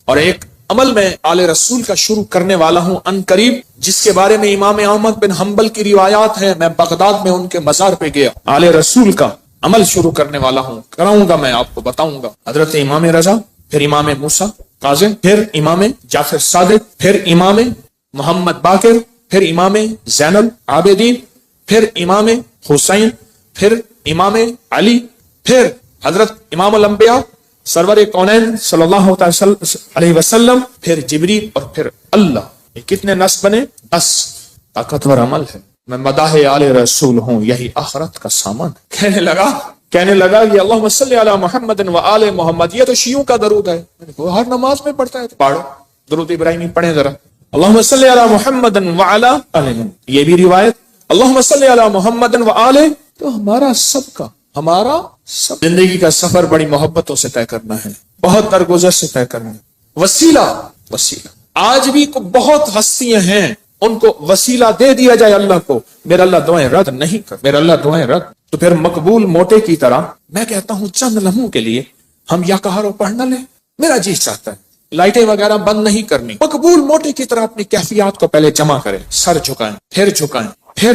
اور ایک عمل میں آل رسول کا شروع کرنے والا ہوں ان قریب، جس کے بارے میں امام احمد بن حنبل کی روایات ہیں. میں بغداد میں ان کے مزار پہ گیا، آل رسول کا عمل شروع کرنے والا ہوں، کراؤں گا، میں آپ کو بتاؤں گا. حضرت امام رضا، پھر امام موسیٰ کاظم، پھر امام جعفر صادق، پھر امام محمد باقر، پھر امام زین العابدین، پھر امام حسین، پھر امام علی، پھر حضرت امام الانبیاء سرور کونین صلی اللہ علیہ وسلم، پھر جبریل، اور پھر اللہ. یہ کتنے نصب بنے؟ 10. طاقتور عمل ہے. میں مداح آل رسول ہوں، یہی آخرت کا سامان. کہنے لگا یہ اللہم صلی علی محمد و آل محمد، یہ تو شیعوں کا درود ہے. میں نے کہا ہر نماز میں پڑھتا ہے، پڑھو درود ابراہیمی پڑھیں ذرا. اللہم صلی علی محمد و آل محمد، یہ بھی روایت اللہم صلی علی محمد و آل. تو ہمارا سب زندگی کا سفر بڑی محبتوں سے طے کرنا ہے، بہت درگزر سے طے کرنا ہے. وسیلہ آج بھی بہت ہستیاں ہیں، ان کو وسیلہ دے دیا جائے اللہ کو، میرا اللہ دعائیں رد نہیں کر، میرا اللہ دعائیں رد. تو پھر مقبول موٹے کی طرح میں کہتا ہوں چند لمحوں کے لیے ہم یا کہارو پڑھ نہ لیں. میرا جی چاہتا ہے لائٹیں وغیرہ بند نہیں کرنی، مقبول موٹے کی طرح اپنی کیفیات کو پہلے جمع کریں، سر جھکائیں، پھر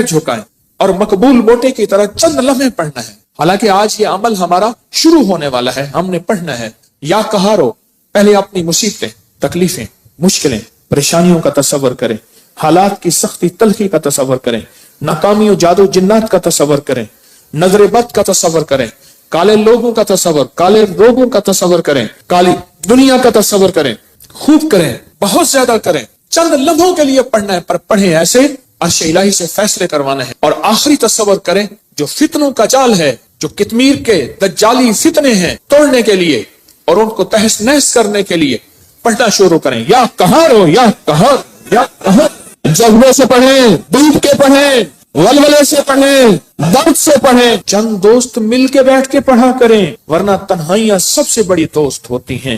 جھکائیں، اور مقبول موٹے کی طرح چند لمحے پڑھنا ہے. حالانکہ آج یہ عمل ہمارا شروع ہونے والا ہے، ہم نے پڑھنا ہے. یا کہارو پہلے اپنی مصیبتیں، تکلیفیں، مشکلیں، پریشانیوں کا تصور کریں، حالات کی سختی تلخی کا تصور کریں، ناکامی و جادو جنات کا تصور کریں، نظر بد کا تصور کریں، کالے لوگوں کا تصور، کالے روگوں کا تصور کریں، کالی دنیا کا تصور کریں. خوب کریں، بہت زیادہ کریں. چند لمحوں کے لیے پڑھنا ہے، پر پڑھیں ایسے عرش الہی سے فیصلے کروانے ہیں. اور آخری تصور کریں، جو فتنوں کا جال ہے، جو کتمیر کے دجالی فتنے ہیں، توڑنے کے لیے اور ان کو تہس نہس کرنے کے لیے پڑھنا شروع کریں. یا کہارو، یا کہار، یا کہار. جذبے سے پڑھیں، ڈوب کے پڑھیں، ولولے سے پڑھیں، درد سے پڑھیں. چند دوست مل کے بیٹھ کے پڑھا کریں، ورنہ تنہائیاں سب سے بڑی دوست ہوتی ہیں.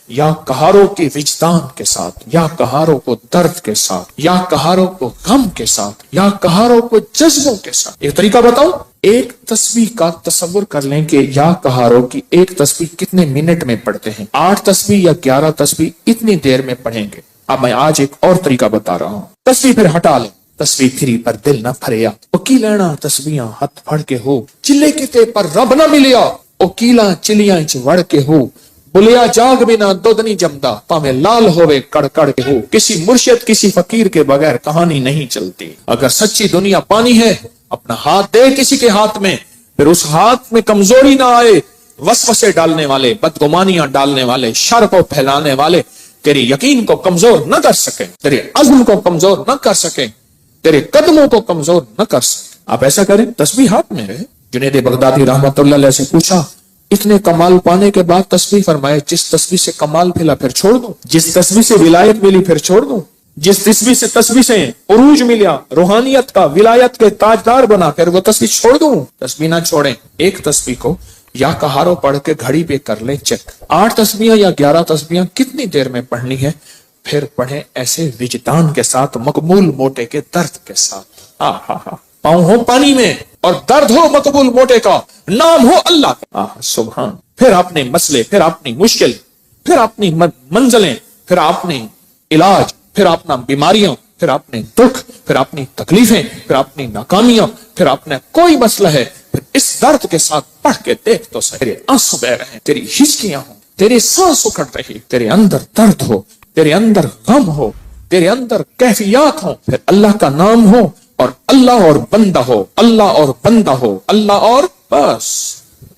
یا کہاروں کے وجدان کے ساتھ، یا کہاروں کو درد کے ساتھ، یا کہاروں کو غم کے ساتھ، یا کہاروں کو جذبوں کے ساتھ. ایک طریقہ بتاؤں، ایک تسبیح کا تصور کر لیں کہ یا کہاروں کی ایک تسبیح کتنے منٹ میں پڑھتے ہیں. 8 تسبیح یا 11 تسبیح اتنی دیر میں پڑھیں گے. اب میں آج ایک اور طریقہ بتا رہا ہوں. تسبیح پھر ہٹا لیں، تسبیح پھری پر دل نہ پھریا. اوکی لینا تسبیحاں ہتھ پھڑ کے ہو، چلے کتے پر رب نہ ملیا. اوکیلا چلیاں چ وڑ کے ہو، بلیا جاگ بنا دودھ نہیں جمدا. پاویں لال ہوئے کڑ کڑ کے ہو، کسی مرشد کسی فقیر کے بغیر کہانی نہیں چلتی. اگر سچی دنیا پانی ہے، اپنا ہاتھ دے کسی کے ہاتھ میں، پھر اس ہاتھ میں کمزوری نہ آئے. وسوسے ڈالنے والے، بدگمانیاں ڈالنے والے، شر کو پھیلانے والے تیرے یقین کو کمزور نہ کر سکیں، تیرے عزم کو کمزور نہ کر سکیں، تیرے قدموں کو کمزور نہ کر سکیں. آپ ایسا کریں، تسبیح ہاتھ میں رہے. جنید بغدادی رحمت اللہ علیہ سے پوچھا اتنے کمال پانے کے بعد تسبیح، فرمائے جس تسبیح سے کمال ملا پھر چھوڑ دوں، جس تسبیح سے ولایت ملی پھر چھوڑ دوں، جس تسبیح سے عروج ملا، روحانیت کا، ولایت کے تاجدار بنا، پھر وہ تسبیح چھوڑ دوں. تسبیح نہ چھوڑیں. ایک تسبیح کو یا کہارو پڑھ کے گھڑی پہ کر لیں چیک، 8 تسبیحاں یا 11 تسبیحاں کتنی دیر میں پڑھنی ہے. پھر پڑھیں ایسے وجدان کے ساتھ، مقبول موٹے کے درد کے ساتھ. پاؤں ہو پانی میں اور درد ہو مقبول موٹے کا، نام ہو اللہ کا. سبحان. پھر اپنے مسئلے، پھر اپنی مشکل، پھر اپنی منزلیں، پھر اپنے علاج، پھر اپنا بیماریاں، پھر اپنے دکھ، پھر اپنی تکلیفیں، پھر اپنی ناکامیاں، پھر اپنا کوئی مسئلہ ہے، پھر اس درد کے ساتھ پڑھ کے دیکھ تو صحیح. تیرے آنسو بہ رہے ہیں، تیری ہچکیاں ہوں، تیرے سانس اکھڑ رہی، تیرے اندر درد ہو، تیرے اندر غم ہو، تیرے اندر کیفیات ہوں، پھر اللہ کا نام ہو اور اللہ اور بندہ ہو، اللہ اور بندہ ہو، اللہ اور بس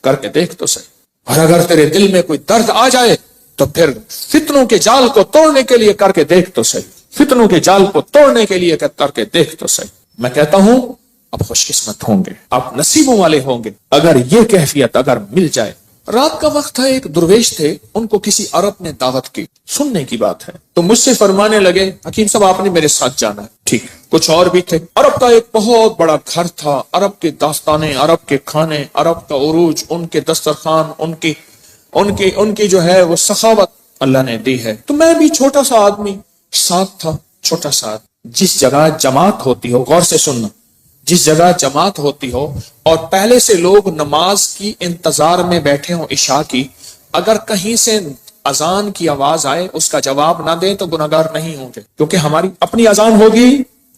کر کے دیکھ تو صحیح. اور اگر تیرے دل میں کوئی درد آ جائے تو پھر فتنوں کے جال کو توڑنے کے لیے کر کے دیکھ تو صحیح. فتنوں کے جال کو توڑنے کے لیے کر کے دیکھ تو صحیح. میں کہتا ہوں آپ خوش قسمت ہوں گے، آپ نصیبوں والے ہوں گے اگر یہ کیفیت اگر مل جائے. رات کا وقت تھا، ایک درویش تھے، ان کو کسی عرب نے دعوت کی. سننے کی بات ہے تو مجھ سے فرمانے لگے حکیم صاحب آپ نے میرے ساتھ جانا ہے. ٹھیک. کچھ اور بھی تھے. عرب کا ایک بہت بڑا گھر تھا، عرب کے داستانے، عرب کے کھانے، عرب کا عروج، ان کے دسترخوان، ان کی جو ہے وہ سخاوت اللہ نے دی ہے. تو میں بھی چھوٹا سا آدمی ساتھ تھا، چھوٹا سا. جس جگہ جماعت ہوتی ہو، غور سے سننا، جس جگہ جماعت ہوتی ہو اور پہلے سے لوگ نماز کی انتظار میں بیٹھے ہوں عشاء کی، اگر کہیں سے اذان کی آواز آئے اس کا جواب نہ دیں تو گناہگار نہیں ہوں گے، کیونکہ ہماری اپنی اذان ہوگی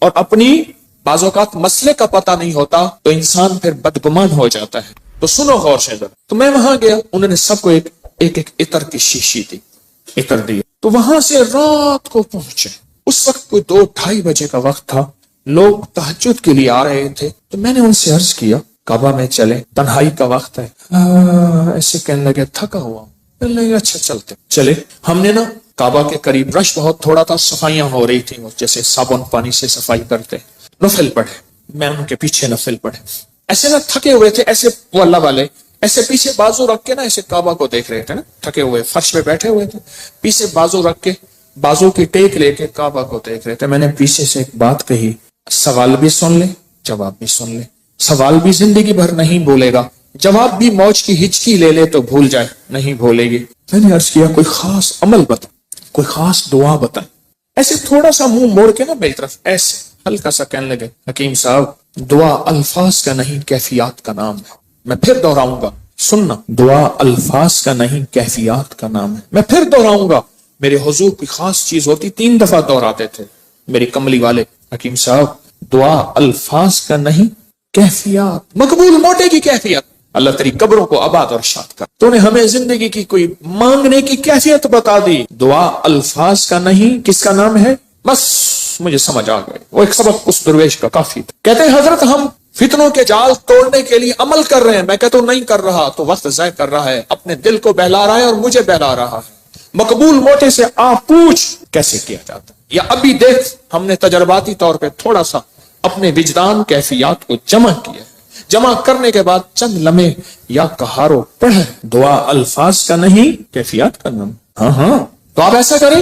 اور اپنی بعض اوقات مسئلے کا پتہ نہیں ہوتا تو انسان پھر بدگمان ہو جاتا ہے۔ تو سنو غور سے ذرا۔ تو میں وہاں گیا، انہوں نے سب کو ایک عطر کی شیشی دی، عطر دی۔ تو وہاں سے رات کو پہنچے، اس وقت کوئی 2-2:30 بجے کا وقت تھا، لوگ تہجد کے لیے آ رہے تھے۔ تو میں نے ان سے عرض کیا کعبہ میں چلے، تنہائی کا وقت ہے۔ ایسے کہنے لگے تھکا ہوا، کہنے لگے اچھا چلتے چلے۔ ہم نے نا کعبہ کے قریب رش بہت تھوڑا تھا، صفائیاں ہو رہی تھیں، جیسے صابن پانی سے صفائی کرتے، نفل پڑھے، میں ان کے پیچھے نفل پڑھے۔ ایسے نا تھکے ہوئے تھے، ایسے وہ اللہ والے ایسے پیچھے بازو رکھ کے نا ایسے کعبہ کو دیکھ رہے تھے نا، تھکے ہوئے فرش پہ بیٹھے ہوئے تھے، پیچھے بازو رکھ کے بازو کی ٹیک لے کے کعبہ کو دیکھ رہے تھے۔ میں نے پیچھے سے ایک بات کہی، سوال بھی سن لے جواب بھی سن لے، سوال بھی زندگی بھر نہیں بولے گا، جواب بھی موج کی ہچکی لے لے تو بھول جائے، نہیں بھولے گی۔ میں نے عرض کیا کوئی خاص عمل بتا، کوئی خاص دعا بتا۔ ایسے تھوڑا سا منہ موڑ کے نا میری طرف ایسے ہلکا سا کہنے لگے حکیم صاحب دعا الفاظ کا نہیں کیفیات کا نام ہے۔ میں پھر دہراؤں گا، سننا، دعا الفاظ کا نہیں کیفیات کا نام ہے۔ میں پھر دہراؤں گا، میرے حضور کی خاص چیز ہوتی، 3 دفعہ دہراتے تھے میری کملی والے، حکیم صاحب دعا الفاظ کا نہیں کیفیات، مقبول موٹے کی کیفیت۔ اللہ تیری قبروں کو آباد اور شاد کر، تو نے ہمیں زندگی کی کوئی مانگنے کی کیفیت بتا دی۔ دعا الفاظ کا نہیں، کس کا نام ہے؟ بس مجھے سمجھ آ گئے، وہ ایک سبق اس درویش کا کافی تھا۔ کہتے ہیں حضرت ہم فتنوں کے جال توڑنے کے لیے عمل کر رہے ہیں، میں کہتا ہوں نہیں کر رہا تو وقت ضائع کر رہا ہے، اپنے دل کو بہلا رہا ہے اور مجھے بہلا رہا ہے۔ مقبول موٹے سے آپ پوچھ کیسے کیا جاتا ہے، یا ابھی دیکھ ہم نے تجرباتی طور پہ تھوڑا سا اپنے وجدان کیفیات کو جمع کیا ہے، جمع کرنے کے بعد چند لمحے یا کہارو پڑھے، دعا الفاظ کا نہیں کیفیات کا نام۔ ہاں تو آپ ایسا کریں،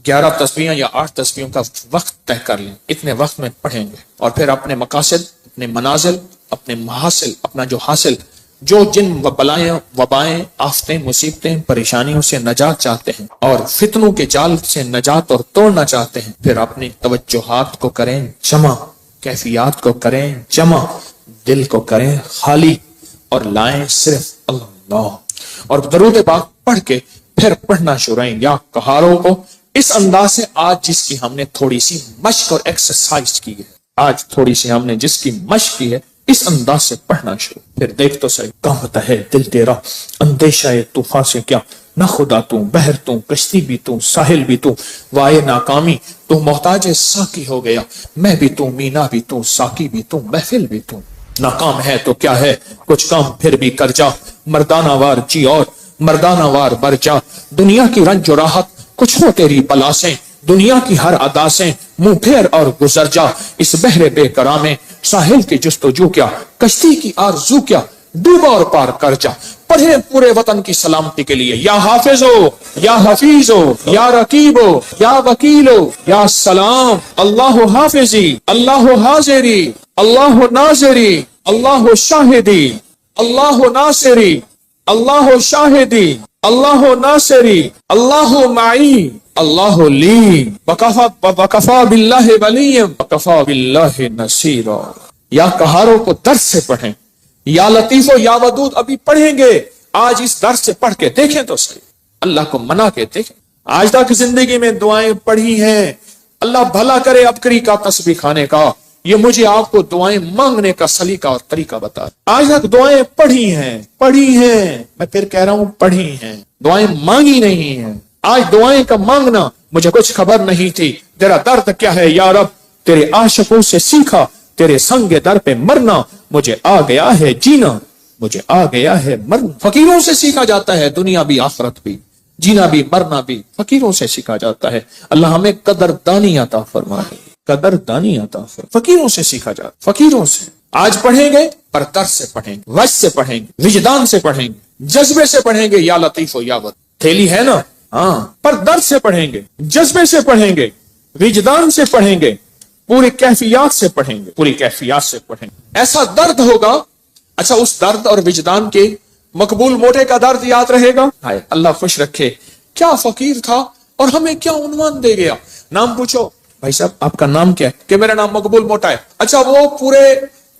11 تسبیحیں یا 8 تسبیحوں کا وقت طے کر لیں، اتنے وقت میں پڑھیں گے، اور پھر اپنے مقاصد، اپنے منازل، اپنے محاصل، اپنا جو حاصل، جو جن بلائیں، وبائیں، آفتیں، مصیبتیں، پریشانیوں سے نجات چاہتے ہیں اور فتنوں کے جال سے نجات اور توڑنا چاہتے ہیں، پھر اپنی توجہات کو کریں جمع، کیفیات کو کریں جمع، دل کو کریں خالی، اور لائیں صرف اللہ، اور درود پاک پڑھ کے پھر پڑھنا شروع کریں یا کہاروں کو اس انداز سے۔ آج جس کی ہم نے تھوڑی سی مشق اور ایکسرسائز کی ہے، آج تھوڑی سی ہم نے جس کی مشق کی ہے، اس انداز سے پڑھنا شروع، پھر دیکھ تو صحیح کانپتا ہے دل تیرا اندیشہ طوفان سے کیا، نہ خدا تو بحر تو کشتی بھی تو ساحل بھی تو، وائے ناکامی تو محتاج ساقی ہو گیا، میں بھی تو مینا بھی تو ساقی بھی تو محفل بھی تو، ناکام ہے تو کیا ہے کچھ کام پھر بھی کر جا، مردانہ وار جی اور مردانہ وار بر جا، دنیا کی رنج و راحت کچھ ہو تیری بلا سے، دنیا کی ہر ادا سے منہ پھیر اور گزر جا، اس بحر بے کرا میں ساحل کی جستجو کیا، کشتی کی آرزو کیا، ڈوبا اور پار کر جا، پڑھے پورے وطن کی سلامتی کے لیے یا حافظ ہو یا حفیظ ہو یا رقیب ہو یا وکیل ہو یا سلام، اللہ حافظی، اللہ حاضری، اللہ ناظری، اللہ شاہدی، اللہ ناصری، اللہ شاہدی، اللہ ناصری، اللہ معی، اللہ لی، وکفا باللہ ولی، وکفا باللہ نصیرا۔ یا کہاروں کو درس سے پڑھیں، یا لطیف و یا ودود ابھی پڑھیں گے، آج اس درس سے پڑھ کے دیکھیں تو صحیح، اللہ کو منا کے دیکھیں۔ آج تک زندگی میں دعائیں پڑھی ہیں، اللہ بھلا کرے ابکری کا تسبیح کھانے کا، یہ مجھے آپ کو دعائیں مانگنے کا سلیقہ اور طریقہ بتا۔ آج تک دعائیں پڑھی ہیں، میں پھر کہہ رہا ہوں پڑھی ہیں، دعائیں مانگی نہیں ہیں۔ آج دعائیں کا مانگنا مجھے کچھ خبر نہیں تھی، تیرا درد کیا ہے یا رب، تیرے عاشقوں سے سیکھا، تیرے سنگ در پہ مرنا، مجھے آ گیا ہے جینا، مجھے آ گیا ہے مرنا۔ فقیروں سے سیکھا جاتا ہے دنیا بھی آخرت بھی، جینا بھی مرنا بھی فقیروں سے سیکھا جاتا ہے۔ اللہ ہمیں قدردانی عطا فرمائے، قدردانی عطا فرمائے۔ فقیروں سے سیکھا جاتا، فقیروں سے۔ آج پڑھیں گے پر درس سے پڑھیں گے، وجد سے پڑھیں گے، وجدان سے پڑھیں گے، جذبے سے پڑھیں گے، یا لطیف و یا ود، تھیلی ہے نا، ہاں، پر درس سے پڑھیں گے، جذبے سے پڑھیں گے، وجدان سے پڑھیں گے، پوری کیفیات سے پڑھیں گے، پوری کیفیات سے پڑھیں گے۔ ایسا درد ہوگا، اچھا اس درد اور وجدان کے مقبول موٹے کا درد یاد رہے گا، ہائے اللہ خوش رکھے، کیا فقیر تھا اور ہمیں کیا عنوان دے گیا۔ نام پوچھو، بھائی صاحب آپ کا نام کیا ہے؟ کہ میرا نام مقبول موٹا ہے۔ اچھا وہ پورے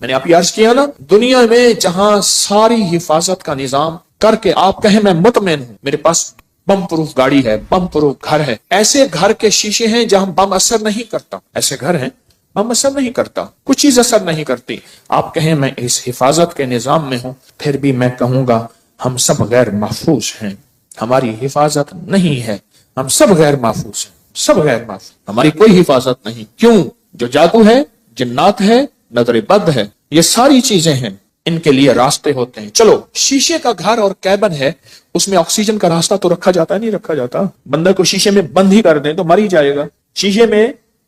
میں نے آپ یہ عرض کیا نا، دنیا میں جہاں ساری حفاظت کا نظام کر کے آپ کہیں میں مطمئن ہوں، میرے پاس بم پروف گاڑی ہے، بم پروف گھر ہے، ایسے گھر کے شیشے ہیں جہاں بم اثر نہیں کرتا، ایسے گھر ہیں بم اثر نہیں کرتا، کچھ چیز اثر نہیں کرتی، آپ کہیں میں اس حفاظت کے نظام میں ہوں، پھر بھی میں کہوں گا ہم سب غیر محفوظ ہیں، ہماری حفاظت نہیں ہے، ہم سب غیر محفوظ ہیں، سب غیر محفوظ، ہماری کوئی حفاظت نہیں۔ کیوں؟ جو جادو ہے، جنات ہے، نظر بد ہے، یہ ساری چیزیں ہیں، ان کے لیے راستے ہوتے ہیں۔ چلو شیشے کا گھر اور کیبن ہے، اس میں آکسیجن کا راستہ تو رکھا جاتا ہے، نہیں رکھا جاتا؟ بندہ کو شیشے میں بند ہی کر دیں تو مر ہی جائے گا۔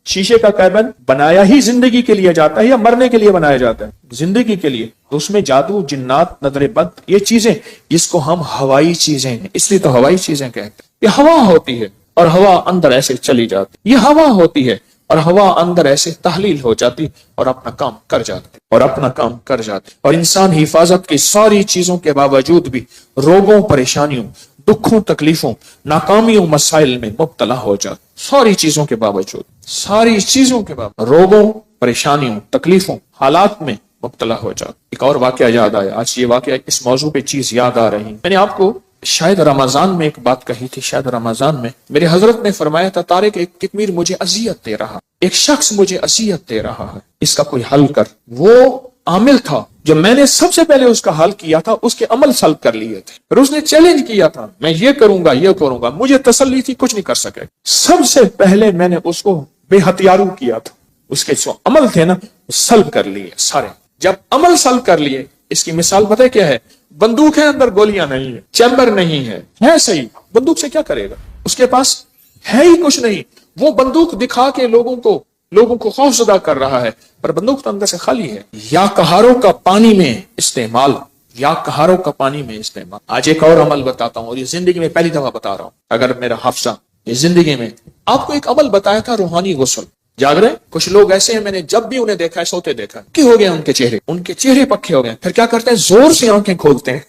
شیشے کا کیبن بنایا ہی زندگی کے لیے جاتا ہے یا مرنے کے لیے بنایا جاتا ہے؟ زندگی کے لیے۔ تو اس میں جادو، جنات، نظر بد، یہ چیزیں، اس کو ہم ہوائی چیزیں ہیں، اس لیے تو ہوائی چیزیں کہتے ہیں۔ یہ ہوا ہوتی ہے اور ہوا اندر ایسے چلی جاتی، یہ ہوا ہوتی ہے اور ہوا اندر ایسے تحلیل ہو جاتی اور اپنا کام کر جاتی اور انسان حفاظت کی ساری چیزوں کے باوجود بھی روگوں، پریشانیوں، دکھوں، تکلیفوں، ناکامیوں، مسائل میں مبتلا ہو جاتا، ساری چیزوں کے باوجود، روگوں، پریشانیوں، تکلیفوں، حالات میں مبتلا ہو جاتا۔ ایک اور واقعہ یاد آیا، آج یہ واقعہ اس موضوع پہ چیز یاد آ رہی، میں نے آپ کو شاید رمضان میں ایک بات کہی تھی، شاید رمضان میں میرے حضرت نے فرمایا تھا، طارق ایک کتمیر مجھے اذیت دے رہا، ایک شخص مجھے اذیت دے رہا ہے، اس کا کوئی حل کر۔ وہ عامل تھا جو میں نے سب سے پہلے اس کا حل کیا تھا، اس کے عمل سلب کر لیے تھے، اور اس نے چیلنج کیا تھا میں یہ کروں گا، مجھے تسلی تھی کچھ نہیں کر سکے، سب سے پہلے میں نے اس کو بے ہتھیارو کیا تھا، اس کے جو عمل تھے نا سلب کر لیے سارے۔ جب عمل سلب کر لیے، اس کی مثال پتہ ہے کیا ہے؟ بندوق ہے، اندر گولیاں نہیں ہے، چیمبر نہیں ہے صحیح، بندوق سے کیا کرے گا؟ اس کے پاس ہے ہی کچھ نہیں، وہ بندوق دکھا کے لوگوں کو خوف زدہ کر رہا ہے، پر بندوق تو اندر سے خالی ہے۔ یا کہاروں کا پانی میں استعمال، آج ایک اور عمل بتاتا ہوں، اور یہ زندگی میں پہلی دفعہ بتا رہا ہوں، اگر میرا حافظہ یہ زندگی میں آپ کو ایک عمل بتایا تھا، روحانی غسل۔ جاگ رہے کچھ لوگ ایسے ہیں، میں نے جب بھی انہیں دیکھا ہے سوتے دیکھا ہے، کہ ہو گئے ان کے چہرے پکے ہو گئے، پھر کیا کرتے ہیں؟ زور سے آنکھیں کھولتے ہیں،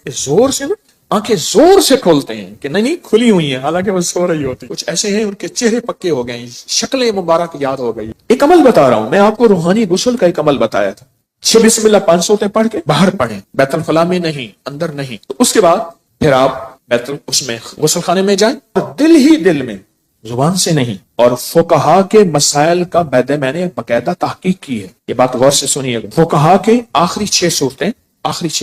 آنکھیں زور سے کھولتے ہیں کہ نہیں کھلی ہوئی ہیں، حالانکہ وہ سو رہی ہوتی۔ کچھ ایسے ہیں ان کے چہرے پکے ہو گئے، شکلیں مبارک یاد ہو گئی۔ ایک عمل بتا رہا ہوں میں آپ کو، روحانی غسل کا ایک عمل بتایا تھا۔ بسم اللہ 5 سوتے پڑھ کے باہر پڑھیں، بیت الخلاء میں نہیں، اندر نہیں۔ تو اس کے بعد پھر آپ اس میں غسل خانے میں جائیں، اور دل ہی دل میں، زبان سے نہیں۔ اور فقہا کے مسائل کا میں نے باقاعدہ تحقیق کی ہے، یہ بات غور سے سنیے گا۔ فقہا کے آخری 6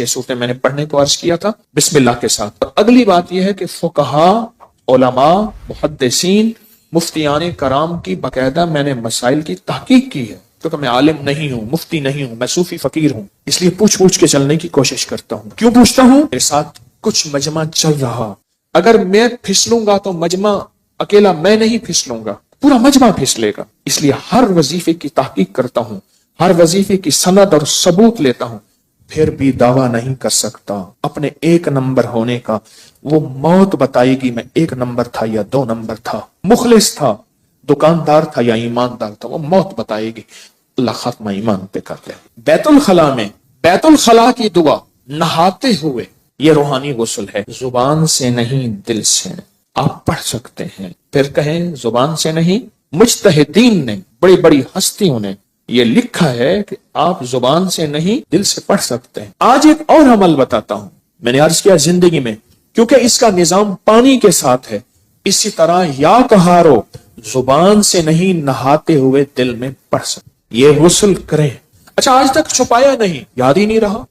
صورتیں میں نے پڑھنے کو عرض کیا تھا بسم اللہ کے ساتھ۔ اور اگلی بات یہ ہے کہ فقہا، علماء، محدثین، مفتیان کرام کی باقاعدہ میں نے مسائل کی تحقیق کی ہے، کیونکہ میں عالم نہیں ہوں، مفتی نہیں ہوں، میں صوفی فقیر ہوں، اس لیے پوچھ کے چلنے کی کوشش کرتا ہوں۔ کیوں پوچھتا ہوں؟ میرے ساتھ کچھ مجمع چل رہا، اگر میں پھسلوں گا تو مجمع اکیلا میں نہیں پھسلوں گا، پورا مجمع پھسلے گا، اس لیے ہر وظیفے کی تحقیق کرتا ہوں، ہر وظیفے کی سند اور ثبوت لیتا ہوں، پھر بھی دعویٰ نہیں کر سکتا اپنے 1 نمبر ہونے کا۔ وہ موت بتائے گی میں 1 نمبر تھا یا 2 نمبر تھا، مخلص تھا، دکاندار تھا یا ایماندار تھا، وہ موت بتائے گی۔ اللہ خاتمہ ایمان پہ کر لے۔ بیت الخلاء کی دعا نہاتے ہوئے، یہ روحانی غسل ہے، زبان سے نہیں دل سے آپ پڑھ سکتے ہیں۔ پھر کہیں زبان سے نہیں، مجتہدین نے، بڑی بڑی ہستیوں نے یہ لکھا ہے کہ آپ زبان سے نہیں دل سے پڑھ سکتے ہیں۔ آج ایک اور عمل بتاتا ہوں، میں نے عرض کیا زندگی میں، کیونکہ اس کا نظام پانی کے ساتھ ہے، اسی طرح یا کہارو، زبان سے نہیں نہاتے ہوئے دل میں پڑھ سکتے، یہ غسل کریں۔ اچھا آج تک چھپایا نہیں، یاد ہی نہیں رہا۔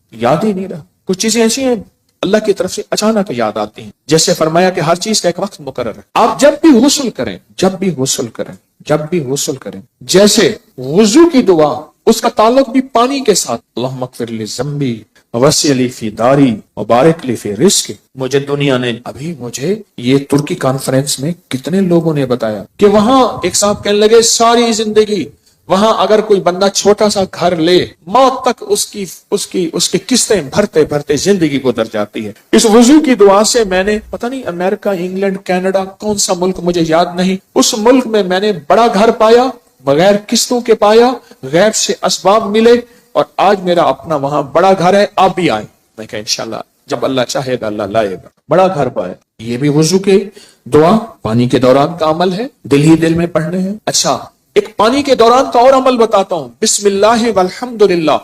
کچھ چیزیں ایسی ہیں اللہ کی طرف سے اچانک یاد آتی ہیں، جیسے فرمایا کہ ہر چیز کا ایک وقت مقرر ہے۔ آپ جب بھی غسل کریں، جیسے وضو کی دعا، اس کا تعلق بھی پانی کے ساتھ، اللہم اغفر لی ذنبی وسع لی فی داری وبارک لی فی رزقی۔ مجھے یہ ترکی کانفرنس میں کتنے لوگوں نے بتایا کہ وہاں ایک صاحب کہنے لگے ساری زندگی وہاں اگر کوئی بندہ چھوٹا سا گھر لے، موت تک اس کی قسطیں بھرتے زندگی گزر جاتی ہے۔ اس وضو کی دعا سے میں نے پتہ نہیں امریکہ، انگلینڈ، کینیڈا، کون سا ملک مجھے یاد نہیں، اس ملک میں نے بڑا گھر پایا، بغیر قسطوں کے پایا، غیر سے اسباب ملے، اور آج میرا اپنا وہاں بڑا گھر ہے، آپ بھی آئیں۔ میں کہا انشاءاللہ جب اللہ چاہے گا اللہ لائے گا، بڑا گھر پائے۔ یہ بھی وضو کے دعا پانی کے دوران کا عمل ہے، دل ہی دل میں پڑھنے ہیں۔ اچھا ایک پانی کے دوران کا اور عمل بتاتا ہوں، بسم اللہ والحمدللہ